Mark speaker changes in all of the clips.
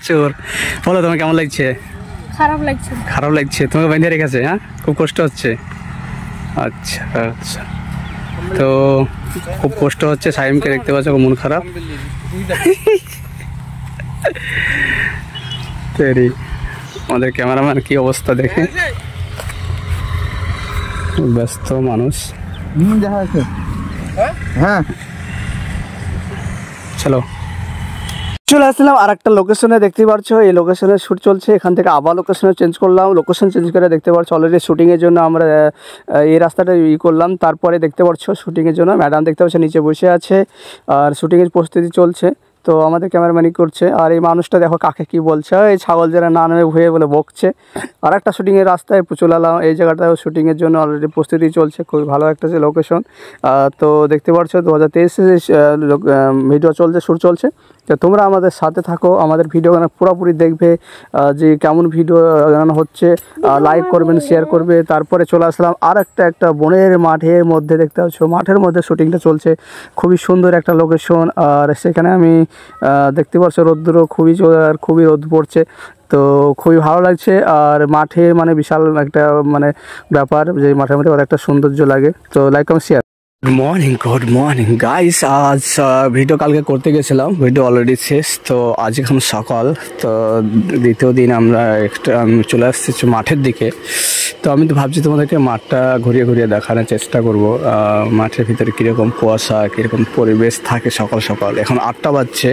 Speaker 1: চোর। বলো তোমার কেমন লাগছে?
Speaker 2: খারাপ লাগছে।
Speaker 1: খারাপ লাগছে? তোমাকে বেঁধে রেখেছে? হ্যাঁ, খুব কষ্ট হচ্ছে। আচ্ছা আচ্ছা, তো খুব কষ্ট হচ্ছে। সাইমকে দেখতে পাচ্ছ, মন খারাপ। তেরি, আমাদের ক্যামেরাম্যান কি অবস্থা দেখে, ব্যস্ত মানুষ।
Speaker 3: হ্যাঁ,
Speaker 1: চলো চলে আসলাম আর একটা লোকেশনে। দেখতে পাচ্ছ এই লোকেশনে শ্যুট চলছে। এখান থেকে আবার লোকেশনে চেঞ্জ করলাম। লোকেশন চেঞ্জ করে দেখতে পাচ্ছ অলরেডি শ্যুটিংয়ের জন্য আমরা এই রাস্তাটা করলাম। তারপরে দেখতে পাচ্ছ শ্যুটিংয়ের জন্য ম্যাডাম দেখতে পাচ্ছ নিচে বসে আছে, আর শ্যুটিংয়ের প্রস্তুতি চলছে। তো আমাদের ক্যামেরাম্যানই করছে। আর এই মানুষটা দেখো কাকে কি বলছে, এই ছাগল যারা না নেমে ভুয়ে বলে বকছে। আর একটা শ্যুটিংয়ের রাস্তায় চলে এলাম। এই জায়গাটাও শ্যুটিংয়ের জন্য অলরেডি প্রস্তুতি চলছে। খুবই ভালো একটা লোকেশন। তো দেখতে পাচ্ছ 2023 ভিডিও চলছে, শ্যুট চলছে। তো তোমরা আমাদের সাথে থাকো, আমাদের ভিডিও পুরোপুরি দেখবে যে কেমন ভিডিও হচ্ছে। লাইক করবেন, শেয়ার করবে। তারপরে চলে আসলাম আর একটা বনের মাঠের মধ্যে। দেখতে পাচ্ছ মাঠের মধ্যে শ্যুটিংটা চলছে। খুবই সুন্দর একটা লোকেশন। আর সেখানে আমি দেখতে পাচ্ছ রোদ্দুর খুবই রোদ পড়ছে। তো খুবই ভালো লাগছে। আর মাঠে মানে বিশাল একটা মানে ব্যাপার, যে মাঠের মধ্যে একটা সৌন্দর্য লাগে। তো like comment share. Good morning guys. আজ ভিডিও কালকে করতে গেছিলাম, ভিডিও অলরেডি শেষ। তো আজ এখন সকাল, তো দ্বিতীয় দিন আমরা চলে আসছি মাঠের দিকে। তো আমি তো ভাবছি তোমাদেরকে মাঠটা ঘুরিয়ে দেখানোর চেষ্টা করব। মাঠের ভিতরে কীরকম কুয়াশা, কীরকম পরিবেশ থাকে সকাল সকাল। এখন 8টা বাজছে।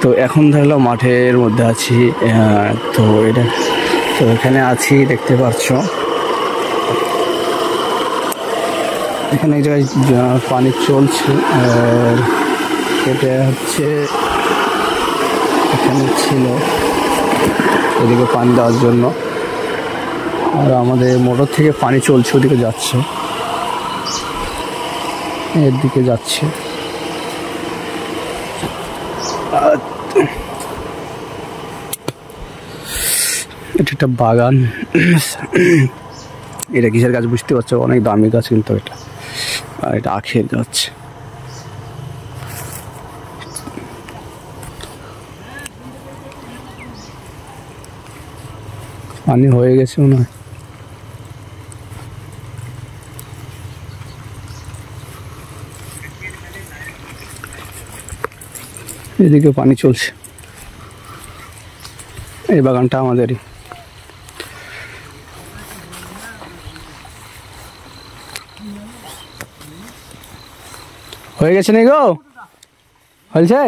Speaker 1: তো এখন ধরলাম মাঠের মধ্যে আছি। তো এখানে আছি, দেখতে পাচ্ছ এখানে এক জায়গায় পানি চলছে। আর এটা হচ্ছে এখানে ছিল এদিকে পানি দেওয়ার জন্য। আর আমাদের মোটর থেকে পানি চলছে, ওদিকে যাচ্ছে, এর দিকে যাচ্ছে। এটা একটা বাগান। এটা কিসের গাছ বুঝতে পারছো? অনেক দামি গাছ কিন্তু এটা। আর এটা আখের গাছ। পানি হয়ে গেছে মনে হয়। এদিকে পানি চলছে। এই বাগানটা আমাদেরই। হয়ে গেছে নাকি গো? হয়েছে?